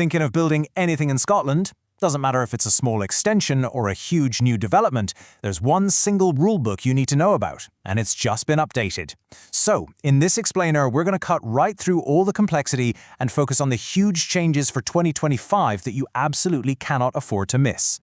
Thinking of building anything in Scotland? Doesn't matter if it's a small extension or a huge new development, there's one single rulebook you need to know about, and it's just been updated. So, in this explainer, we're going to cut right through all the complexity and focus on the huge changes for 2025 that you absolutely cannot afford to miss.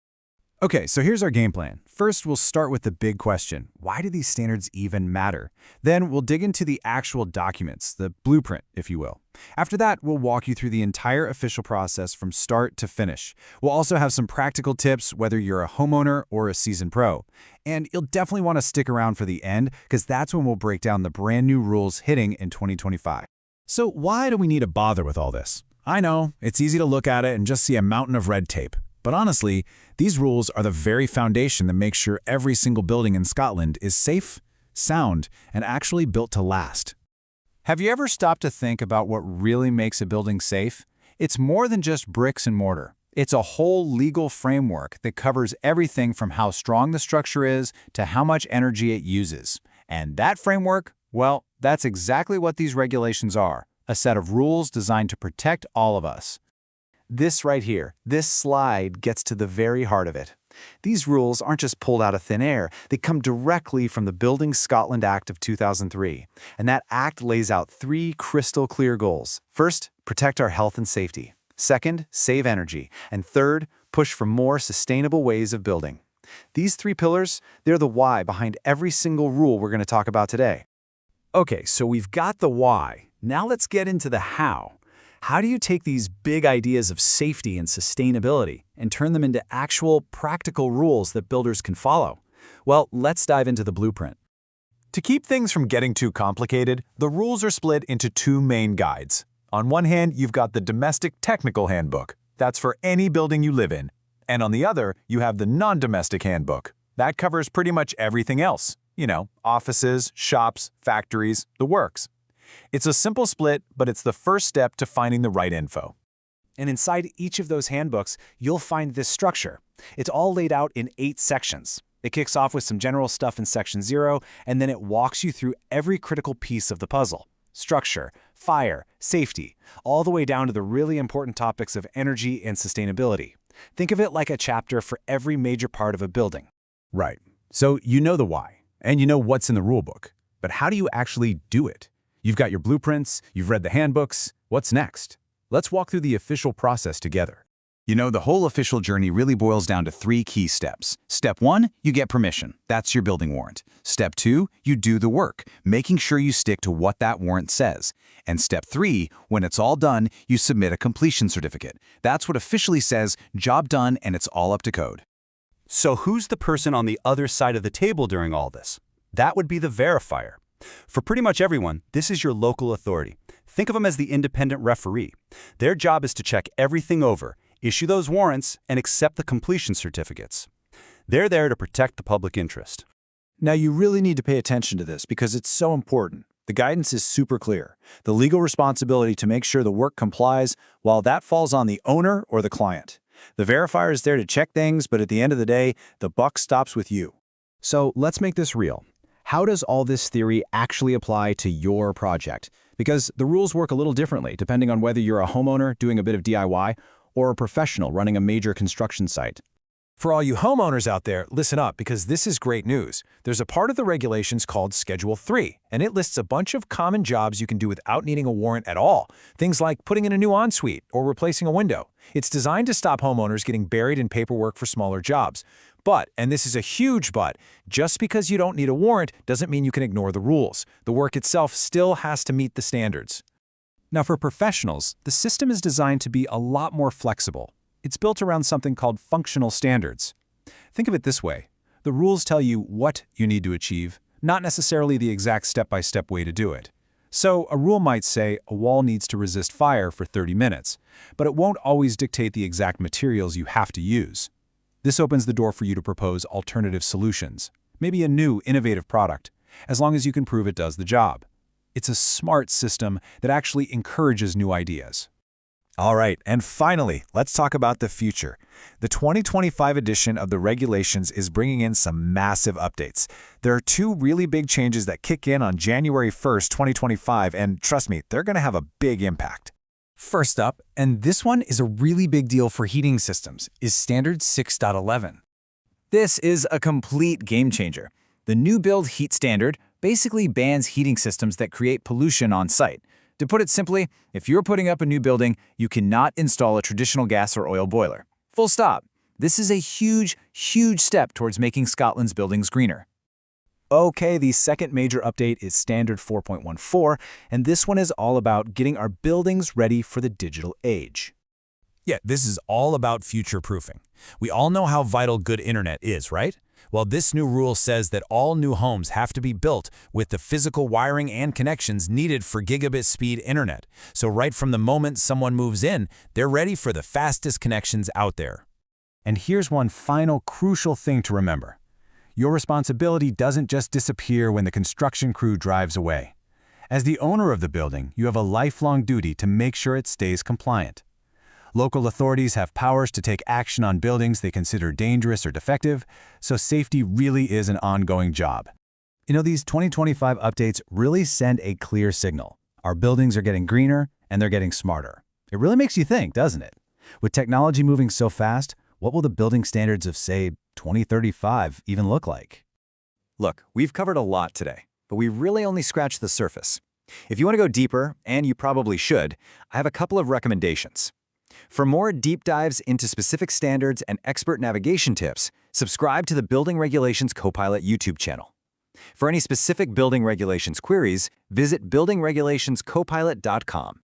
Okay, so here's our game plan. First, we'll start with the big question. Why do these standards even matter? Then we'll dig into the actual documents, the blueprint, if you will. After that, we'll walk you through the entire official process from start to finish. We'll also have some practical tips, whether you're a homeowner or a seasoned pro. And you'll definitely want to stick around for the end, because that's when we'll break down the brand new rules hitting in 2025. So why do we need to bother with all this? I know, it's easy to look at it and just see a mountain of red tape. But honestly, these rules are the very foundation that makes sure every single building in Scotland is safe, sound, and actually built to last. Have you ever stopped to think about what really makes a building safe? It's more than just bricks and mortar. It's a whole legal framework that covers everything from how strong the structure is to how much energy it uses. And that framework, well, that's exactly what these regulations are, a set of rules designed to protect all of us. This right here, this slide gets to the very heart of it. These rules aren't just pulled out of thin air, they come directly from the Building Scotland Act of 2003. And that act lays out 3 crystal clear goals. First, protect our health and safety. Second, save energy. And third, push for more sustainable ways of building. These 3 pillars, they're the why behind every single rule we're going to talk about today. Okay, so we've got the why. Now let's get into the how. How do you take these big ideas of safety and sustainability and turn them into actual practical rules that builders can follow? Well, let's dive into the blueprint. To keep things from getting too complicated, the rules are split into 2 main guides. On one hand, you've got the Domestic Technical Handbook. That's for any building you live in. And on the other, you have the Non-domestic Handbook. That covers pretty much everything else. You know, offices, shops, factories, the works. It's a simple split, but it's the first step to finding the right info. And inside each of those handbooks, you'll find this structure. It's all laid out in 8 sections. It kicks off with some general stuff in Section 0, and then it walks you through every critical piece of the puzzle. Structure, fire, safety, all the way down to the really important topics of energy and sustainability. Think of it like a chapter for every major part of a building. Right. So you know the why, and you know what's in the rulebook. But how do you actually do it? You've got your blueprints, you've read the handbooks. What's next? Let's walk through the official process together. You know, the whole official journey really boils down to 3 key steps. Step 1, you get permission. That's your building warrant. Step 2, you do the work, making sure you stick to what that warrant says. And step 3, when it's all done, you submit a completion certificate. That's what officially says, job done, and it's all up to code. So who's the person on the other side of the table during all this? That would be the verifier. For pretty much everyone, this is your local authority. Think of them as the independent referee. Their job is to check everything over, issue those warrants, and accept the completion certificates. They're there to protect the public interest. Now you really need to pay attention to this because it's so important. The guidance is super clear. The legal responsibility to make sure the work complies, while that falls on the owner or the client. The verifier is there to check things, but at the end of the day, the buck stops with you. So let's make this real. How does all this theory actually apply to your project? Because the rules work a little differently depending on whether you're a homeowner doing a bit of DIY or a professional running a major construction site. For all you homeowners out there, listen up because this is great news. There's a part of the regulations called Schedule 3, and it lists a bunch of common jobs you can do without needing a warrant at all. Things like putting in a new ensuite or replacing a window. It's designed to stop homeowners getting buried in paperwork for smaller jobs. But, and this is a huge but, just because you don't need a warrant doesn't mean you can ignore the rules. The work itself still has to meet the standards. Now for professionals, the system is designed to be a lot more flexible. It's built around something called functional standards. Think of it this way. The rules tell you what you need to achieve, not necessarily the exact step-by-step way to do it. So a rule might say a wall needs to resist fire for 30 minutes, but it won't always dictate the exact materials you have to use. This opens the door for you to propose alternative solutions, maybe a new, innovative product, as long as you can prove it does the job. It's a smart system that actually encourages new ideas. All right, and finally, let's talk about the future. The 2025 edition of the regulations is bringing in some massive updates. There are 2 really big changes that kick in on January 1st, 2025, and trust me, they're going to have a big impact. First up, and this one is a really big deal for heating systems, is Standard 6.11. This is a complete game changer. The new build heat standard basically bans heating systems that create pollution on site. To put it simply, if you're putting up a new building, you cannot install a traditional gas or oil boiler. Full stop. This is a huge, huge step towards making Scotland's buildings greener. Okay, the second major update is Standard 4.14, and this one is all about getting our buildings ready for the digital age. Yeah, this is all about future-proofing. We all know how vital good internet is, right? Well, this new rule says that all new homes have to be built with the physical wiring and connections needed for gigabit-speed internet. So right from the moment someone moves in, they're ready for the fastest connections out there. And here's one final crucial thing to remember. Your responsibility doesn't just disappear when the construction crew drives away. As the owner of the building, you have a lifelong duty to make sure it stays compliant. Local authorities have powers to take action on buildings they consider dangerous or defective, so safety really is an ongoing job. You know, these 2025 updates really send a clear signal. Our buildings are getting greener, and they're getting smarter. It really makes you think, doesn't it? With technology moving so fast, what will the building standards of, say, 2035 even look like? Look, we've covered a lot today, but we really only scratched the surface. If you want to go deeper, and you probably should, I have a couple of recommendations. For more deep dives into specific standards and expert navigation tips, subscribe to the Building Regulations Copilot YouTube channel. For any specific building regulations queries, visit buildingregulationscopilot.com.